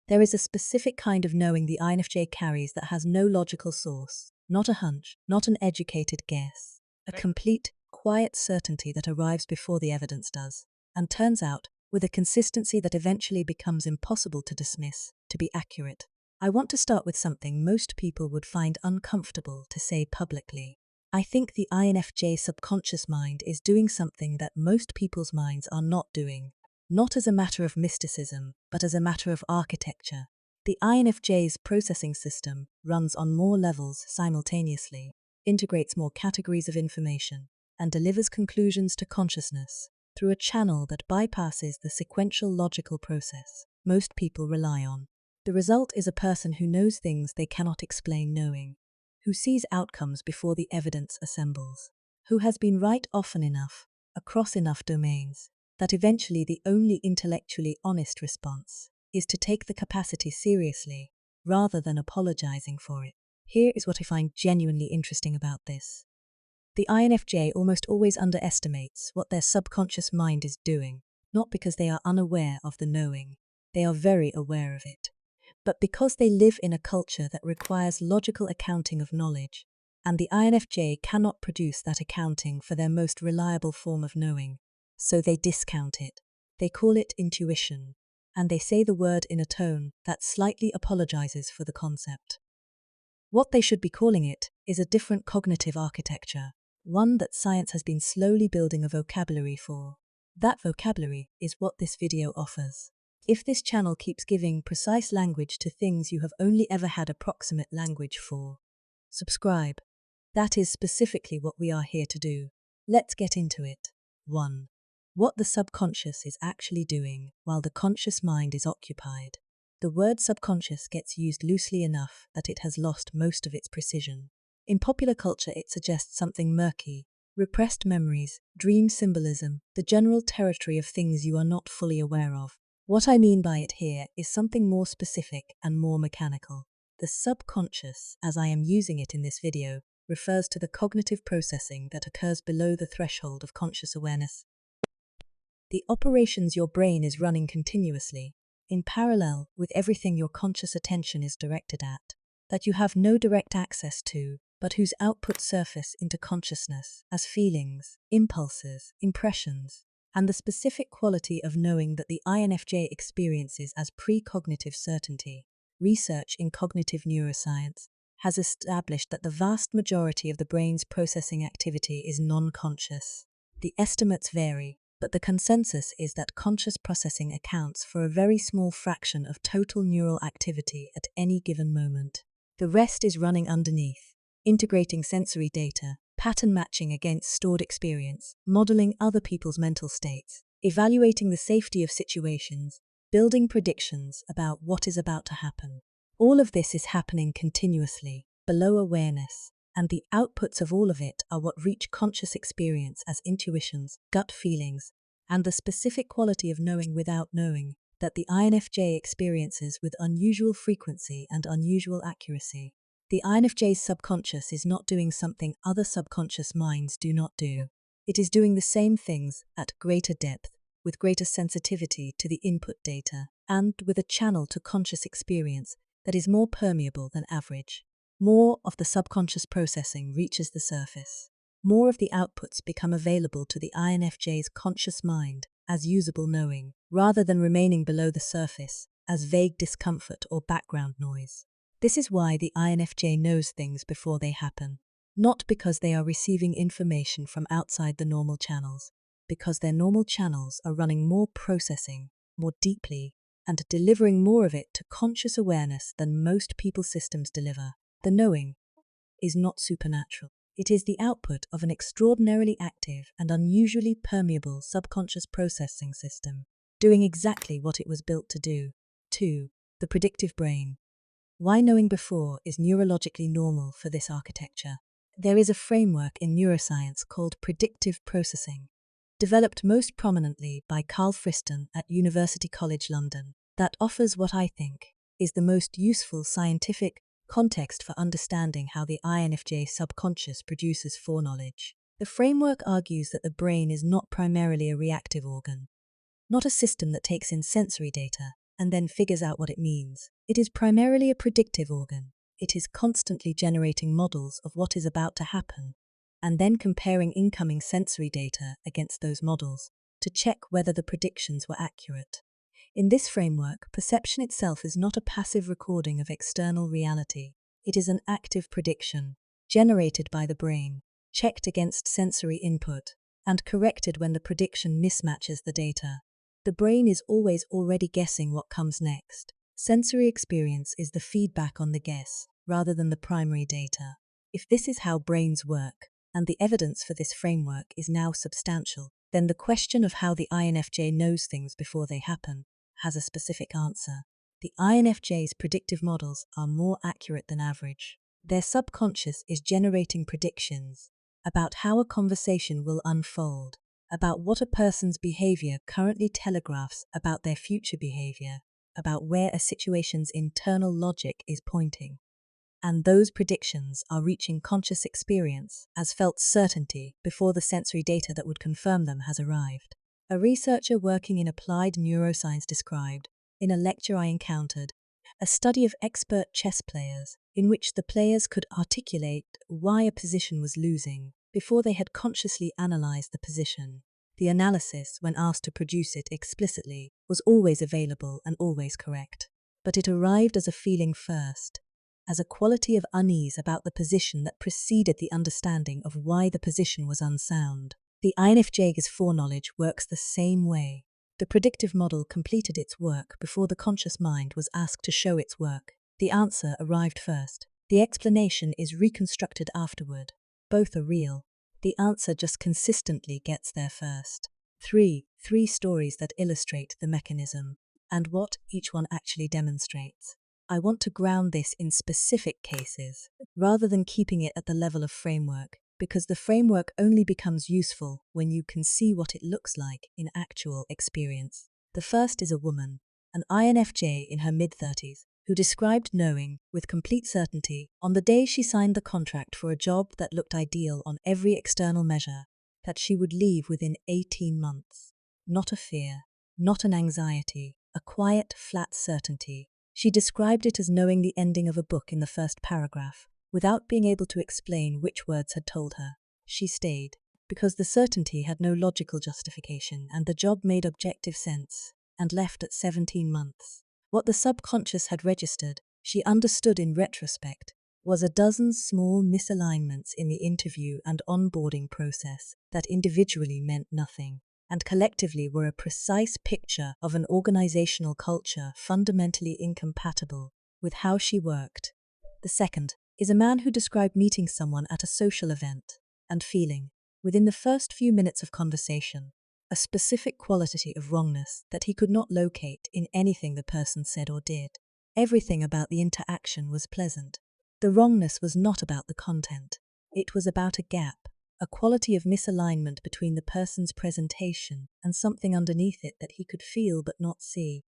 There is a specific kind of knowing the INFJ carries that has no logical source, not a hunch, not an educated guess. A complete, quiet certainty that arrives before the evidence does, and turns out, with a consistency that eventually becomes impossible to dismiss, to be accurate. I want to start with something most people would find uncomfortable to say publicly. I think the INFJ subconscious mind is doing something that most people's minds are not doing. Not as a matter of mysticism, but as a matter of architecture. The INFJ's processing system runs on more levels simultaneously, integrates more categories of information, and delivers conclusions to consciousness through a channel that bypasses the sequential logical process most people rely on. The result is a person who knows things they cannot explain knowing, who sees outcomes before the evidence assembles, who has been right often enough, across enough domains, that eventually the only intellectually honest response is to take the capacity seriously, rather than apologizing for it. Here is what I find genuinely interesting about this. The INFJ almost always underestimates what their subconscious mind is doing, not because they are unaware of the knowing, they are very aware of it, but because they live in a culture that requires logical accounting of knowledge, and the INFJ cannot produce that accounting for their most reliable form of knowing. So they discount it. They call it intuition, and they say the word in a tone that slightly apologizes for the concept. What they should be calling it is a different cognitive architecture, one that science has been slowly building a vocabulary for. That vocabulary is what this video offers. If this channel keeps giving precise language to things you have only ever had approximate language for, subscribe. That is specifically what we are here to do. Let's get into it. 1. What the subconscious is actually doing while the conscious mind is occupied. The word subconscious gets used loosely enough that it has lost most of its precision. In popular culture, it suggests something murky, repressed memories, dream symbolism, the general territory of things you are not fully aware of. What I mean by it here is something more specific and more mechanical. The subconscious, as I am using it in this video, refers to the cognitive processing that occurs below the threshold of conscious awareness. The operations your brain is running continuously, in parallel with everything your conscious attention is directed at, that you have no direct access to, but whose outputs surface into consciousness as feelings, impulses, impressions, and the specific quality of knowing that the INFJ experiences as precognitive certainty. Research in cognitive neuroscience has established that the vast majority of the brain's processing activity is non-conscious. The estimates vary, but the consensus is that conscious processing accounts for a very small fraction of total neural activity at any given moment. The rest is running underneath, integrating sensory data, pattern matching against stored experience, modeling other people's mental states, evaluating the safety of situations, building predictions about what is about to happen. All of this is happening continuously, below awareness, and the outputs of all of it are what reach conscious experience as intuitions, gut feelings, and the specific quality of knowing without knowing that the INFJ experiences with unusual frequency and unusual accuracy. The INFJ's subconscious is not doing something other subconscious minds do not do. It is doing the same things at greater depth, with greater sensitivity to the input data, and with a channel to conscious experience that is more permeable than average. More of the subconscious processing reaches the surface. More of the outputs become available to the INFJ's conscious mind as usable knowing, rather than remaining below the surface as vague discomfort or background noise. This is why the INFJ knows things before they happen. Not because they are receiving information from outside the normal channels, because their normal channels are running more processing, more deeply, and delivering more of it to conscious awareness than most people's systems deliver. The knowing is not supernatural. It is the output of an extraordinarily active and unusually permeable subconscious processing system, doing exactly what it was built to do. 2. The predictive brain. Why knowing before is neurologically normal for this architecture. There is a framework in neuroscience called predictive processing, developed most prominently by Carl Friston at University College London, that offers what I think is the most useful scientific context for understanding how the INFJ subconscious produces foreknowledge. The framework argues that the brain is not primarily a reactive organ, not a system that takes in sensory data, and then figures out what it means. It is primarily a predictive organ. It is constantly generating models of what is about to happen, and then comparing incoming sensory data against those models to check whether the predictions were accurate. In this framework, perception itself is not a passive recording of external reality. It is an active prediction, generated by the brain, checked against sensory input, and corrected when the prediction mismatches the data. The brain is always already guessing what comes next. Sensory experience is the feedback on the guess, rather than the primary data. If this is how brains work, and the evidence for this framework is now substantial, then the question of how the INFJ knows things before they happen has a specific answer. The INFJ's predictive models are more accurate than average. Their subconscious is generating predictions about how a conversation will unfold, about what a person's behavior currently telegraphs about their future behavior, about where a situation's internal logic is pointing. And those predictions are reaching conscious experience as felt certainty before the sensory data that would confirm them has arrived. A researcher working in applied neuroscience described, in a lecture I encountered, a study of expert chess players in which the players could articulate why a position was losing before they had consciously analyzed the position. The analysis, when asked to produce it explicitly, was always available and always correct. But it arrived as a feeling first, as a quality of unease about the position that preceded the understanding of why the position was unsound. The INFJ's foreknowledge works the same way. The predictive model completed its work before the conscious mind was asked to show its work. The answer arrived first. The explanation is reconstructed afterward. Both are real. The answer just consistently gets there first. Three stories that illustrate the mechanism, and what each one actually demonstrates. I want to ground this in specific cases, rather than keeping it at the level of framework, because the framework only becomes useful when you can see what it looks like in actual experience. The first is a woman, an INFJ in her mid-30s, who described knowing, with complete certainty, on the day she signed the contract for a job that looked ideal on every external measure, that she would leave within 18 months. Not a fear, not an anxiety, a quiet, flat certainty. She described it as knowing the ending of a book in the first paragraph, without being able to explain which words had told her. She stayed, because the certainty had no logical justification and the job made objective sense, and left at 17 months. What the subconscious had registered, she understood in retrospect, was a dozen small misalignments in the interview and onboarding process that individually meant nothing, and collectively were a precise picture of an organizational culture fundamentally incompatible with how she worked. The second is a man who described meeting someone at a social event and feeling, within the first few minutes of conversation, a specific quality of wrongness that he could not locate in anything the person said or did. Everything about the interaction was pleasant. The wrongness was not about the content. It was about a gap, a quality of misalignment between the person's presentation and something underneath it that he could feel but not see.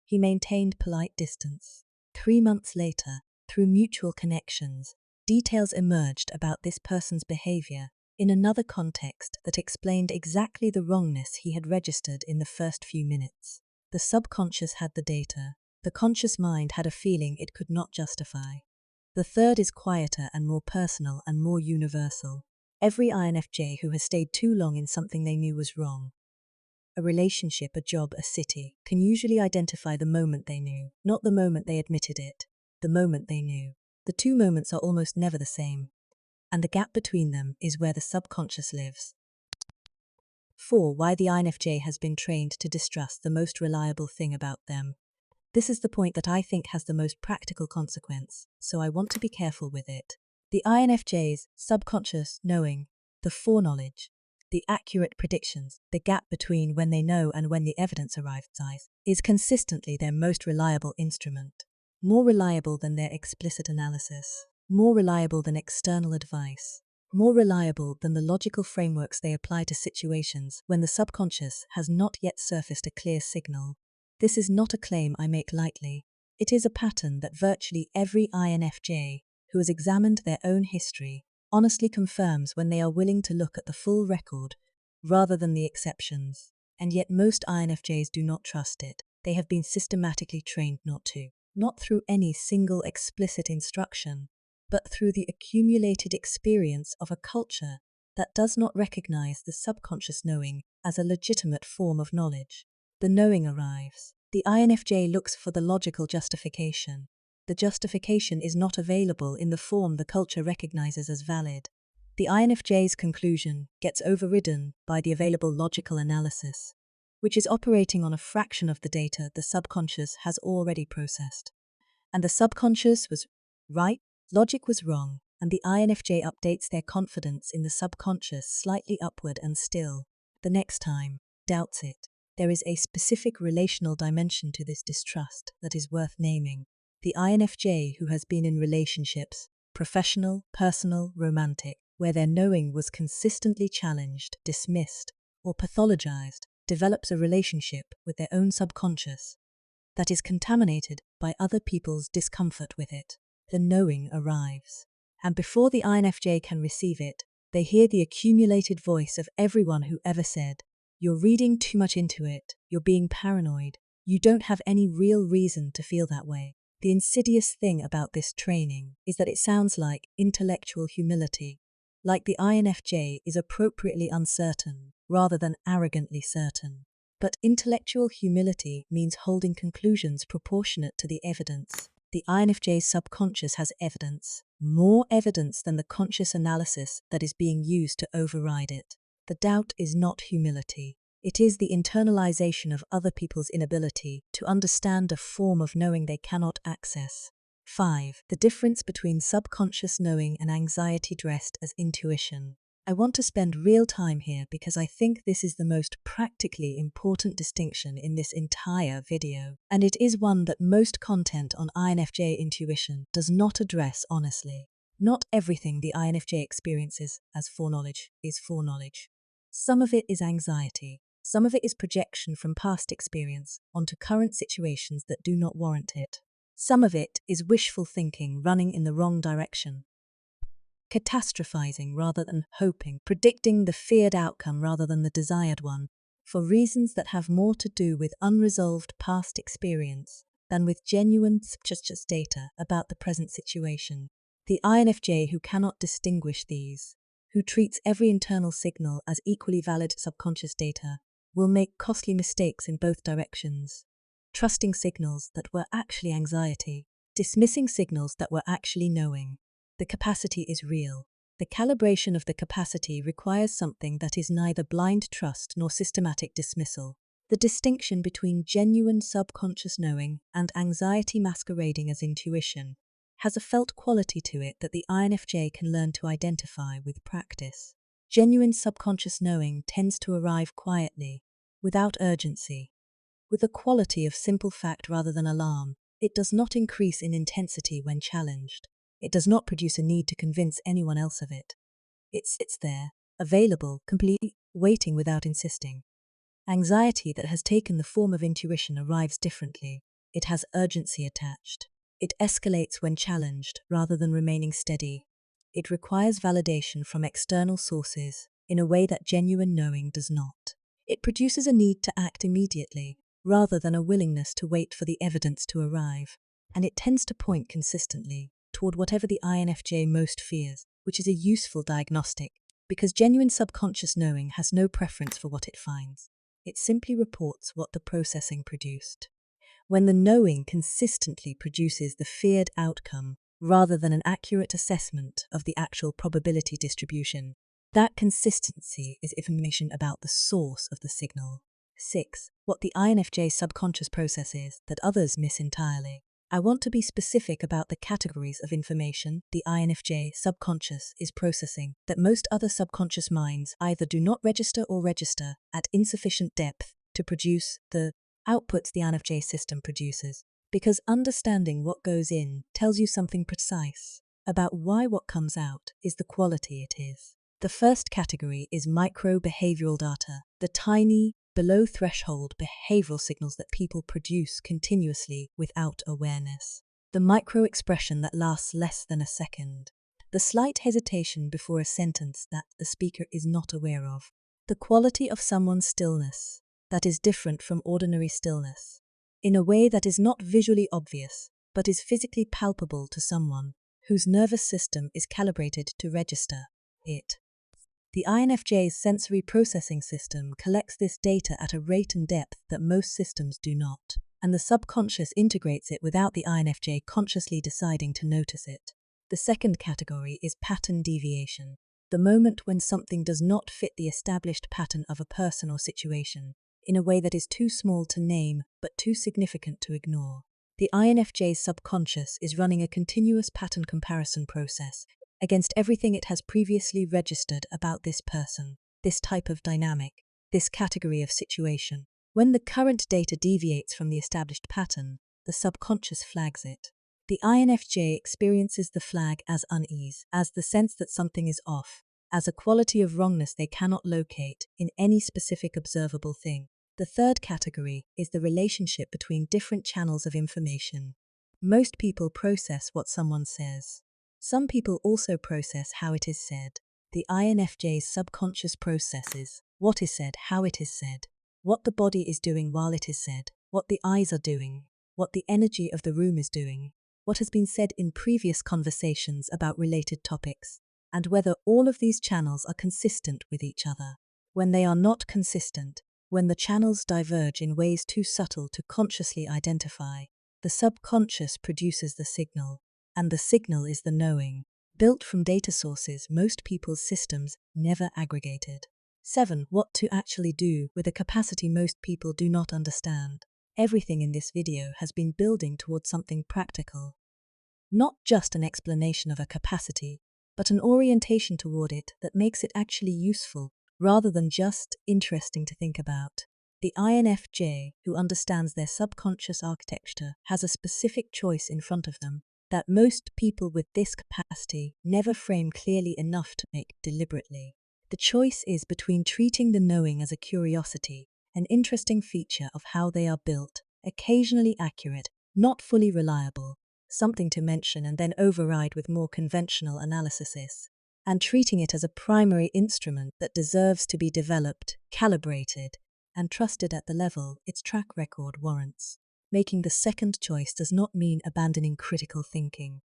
He maintained polite distance. 3 months later, through mutual connections, details emerged about this person's behavior in another context that explained exactly the wrongness he had registered in the first few minutes. The subconscious had the data. The conscious mind had a feeling it could not justify. The third is quieter and more personal and more universal. Every INFJ who has stayed too long in something they knew was wrong, a relationship, a job, a city, can usually identify the moment they knew, not the moment they admitted it, the moment they knew. The two moments are almost never the same, and the gap between them is where the subconscious lives. 4. Why the INFJ has been trained to distrust the most reliable thing about them. This is the point that I think has the most practical consequence, so I want to be careful with it. The INFJ's subconscious knowing, the foreknowledge, the accurate predictions, the gap between when they know and when the evidence arrives, is consistently their most reliable instrument. More reliable than their explicit analysis, more reliable than external advice, more reliable than the logical frameworks they apply to situations when the subconscious has not yet surfaced a clear signal. This is not a claim I make lightly. It is a pattern that virtually every INFJ who has examined their own history honestly confirms when they are willing to look at the full record rather than the exceptions. And yet most INFJs do not trust it. they have been systematically trained not to. Not through any single explicit instruction, but through the accumulated experience of a culture that does not recognize the subconscious knowing as a legitimate form of knowledge. The knowing arrives. The INFJ looks for the logical justification. The justification is not available in the form the culture recognizes as valid. The INFJ's conclusion gets overridden by the available logical analysis, which is operating on a fraction of the data the subconscious has already processed. And the subconscious was right, logic was wrong, and the INFJ updates their confidence in the subconscious slightly upward and still, the next time, doubts it. There is a specific relational dimension to this distrust that is worth naming. The INFJ who has been in relationships, professional, personal, romantic, where their knowing was consistently challenged, dismissed, or pathologized, develops a relationship with their own subconscious that is contaminated by other people's discomfort with it. The knowing arrives. And before the INFJ can receive it, they hear the accumulated voice of everyone who ever said, "You're reading too much into it, you're being paranoid, you don't have any real reason to feel that way." The insidious thing about this training is that it sounds like intellectual humility, like the INFJ is appropriately uncertain rather than arrogantly certain. But intellectual humility means holding conclusions proportionate to the evidence. The INFJ's subconscious has evidence, more evidence than the conscious analysis that is being used to override it. The doubt is not humility. It is the internalization of other people's inability to understand a form of knowing they cannot access. 5. The difference between subconscious knowing and anxiety dressed as intuition. I want to spend real time here because I think this is the most practically important distinction in this entire video, and it is one that most content on INFJ intuition does not address honestly. Not everything the INFJ experiences as foreknowledge is foreknowledge. Some of it is anxiety. Some of it is projection from past experience onto current situations that do not warrant it. Some of it is wishful thinking running in the wrong direction. Catastrophizing rather than hoping, predicting the feared outcome rather than the desired one, for reasons that have more to do with unresolved past experience than with genuine subconscious data about the present situation. The INFJ who cannot distinguish these, who treats every internal signal as equally valid subconscious data, will make costly mistakes in both directions, trusting signals that were actually anxiety, dismissing signals that were actually knowing. The capacity is real. The calibration of the capacity requires something that is neither blind trust nor systematic dismissal. The distinction between genuine subconscious knowing and anxiety masquerading as intuition has a felt quality to it that the INFJ can learn to identify with practice. Genuine subconscious knowing tends to arrive quietly, without urgency, with a quality of simple fact rather than alarm. It does not increase in intensity when challenged. It does not produce a need to convince anyone else of it. It sits there, available, completely, waiting without insisting. Anxiety that has taken the form of intuition arrives differently. It has urgency attached. It escalates when challenged rather than remaining steady. It requires validation from external sources in a way that genuine knowing does not. It produces a need to act immediately rather than a willingness to wait for the evidence to arrive. And it tends to point consistently toward whatever the INFJ most fears, which is a useful diagnostic, because genuine subconscious knowing has no preference for what it finds. It simply reports what the processing produced. When the knowing consistently produces the feared outcome rather than an accurate assessment of the actual probability distribution, that consistency is information about the source of the signal. 6. What the INFJ subconscious processes that others miss entirely. I want to be specific about the categories of information the INFJ subconscious is processing that most other subconscious minds either do not register or register at insufficient depth to produce the outputs the INFJ system produces, because understanding what goes in tells you something precise about why what comes out is the quality it is. The first category is micro-behavioral data, the tiny, below-threshold behavioral signals that people produce continuously without awareness. The micro-expression that lasts less than a second. The slight hesitation before a sentence that the speaker is not aware of. The quality of someone's stillness that is different from ordinary stillness. in a way that is not visually obvious, but is physically palpable to someone whose nervous system is calibrated to register it. The INFJ's sensory processing system collects this data at a rate and depth that most systems do not, and the subconscious integrates it without the INFJ consciously deciding to notice it. The second category is pattern deviation, the moment when something does not fit the established pattern of a person or situation, in a way that is too small to name but too significant to ignore. The INFJ's subconscious is running a continuous pattern comparison process against everything it has previously registered about this person, this type of dynamic, this category of situation. When the current data deviates from the established pattern, the subconscious flags it. The INFJ experiences the flag as unease, as the sense that something is off, as a quality of wrongness they cannot locate in any specific observable thing. The third category is the relationship between different channels of information. Most people process what someone says. Some people also process how it is said. The INFJ's subconscious processes what is said, how it is said, what the body is doing while it is said, what the eyes are doing, what the energy of the room is doing, what has been said in previous conversations about related topics, and whether all of these channels are consistent with each other. When they are not consistent, when the channels diverge in ways too subtle to consciously identify, the subconscious produces the signal, and the signal is the knowing, built from data sources most people's systems never aggregated. 7. What to actually do with a capacity most people do not understand. Everything in this video has been building towards something practical. Not just an explanation of a capacity, but an orientation toward it that makes it actually useful, rather than just interesting to think about. The INFJ, who understands their subconscious architecture, has a specific choice in front of them that most people with this capacity never frame clearly enough to make deliberately. The choice is between treating the knowing as a curiosity, an interesting feature of how they are built, occasionally accurate, not fully reliable, something to mention and then override with more conventional analysis, and treating it as a primary instrument that deserves to be developed, calibrated, and trusted at the level its track record warrants. Making the second choice does not mean abandoning critical thinking.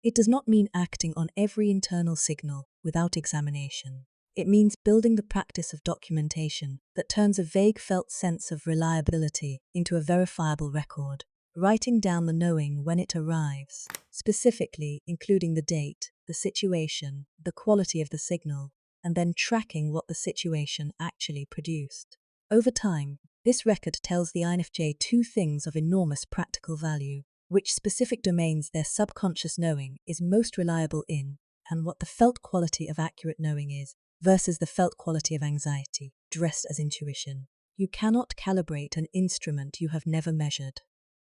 It does not mean acting on every internal signal without examination. It means building the practice of documentation that turns a vague felt sense of reliability into a verifiable record, writing down the knowing when it arrives, specifically including the date, the situation, the quality of the signal, and then tracking what the situation actually produced. Over time, this record tells the INFJ two things of enormous practical value: which specific domains their subconscious knowing is most reliable in, and what the felt quality of accurate knowing is, versus the felt quality of anxiety, dressed as intuition. You cannot calibrate an instrument you have never measured.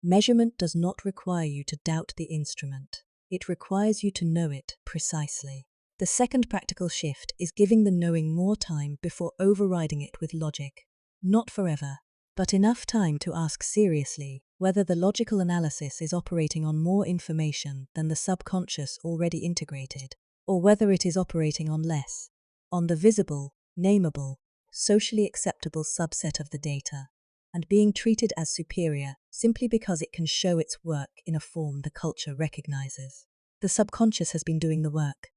Measurement does not require you to doubt the instrument. It requires you to know it precisely. The second practical shift is giving the knowing more time before overriding it with logic. Not forever, but enough time to ask seriously whether the logical analysis is operating on more information than the subconscious already integrated, or whether it is operating on less, on the visible, nameable, socially acceptable subset of the data, and being treated as superior simply because it can show its work in a form the culture recognizes. The subconscious has been doing the work.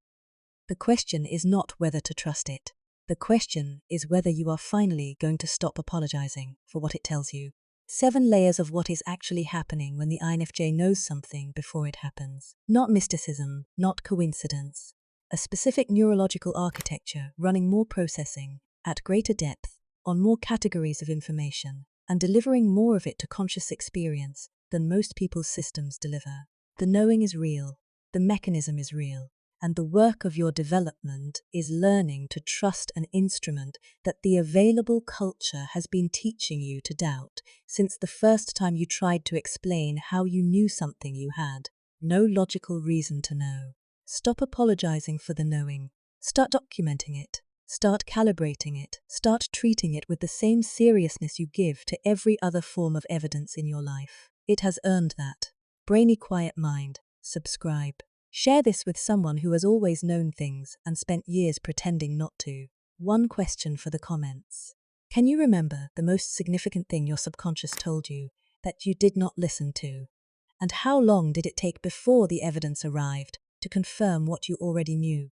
The question is not whether to trust it. The question is whether you are finally going to stop apologizing for what it tells you. 7 layers of what is actually happening when the INFJ knows something before it happens. Not mysticism, not coincidence. A specific neurological architecture running more processing, at greater depth, on more categories of information, and delivering more of it to conscious experience than most people's systems deliver. The knowing is real, the mechanism is real, and the work of your development is learning to trust an instrument that the available culture has been teaching you to doubt since the first time you tried to explain how you knew something you had no logical reason to know. Stop apologizing for the knowing. Start documenting it. Start calibrating it. Start treating it with the same seriousness you give to every other form of evidence in your life. It has earned that. Brainy Quiet Mind. Subscribe. Share this with someone who has always known things and spent years pretending not to. One question for the comments. Can you remember the most significant thing your subconscious told you that you did not listen to? And how long did it take before the evidence arrived to confirm what you already knew?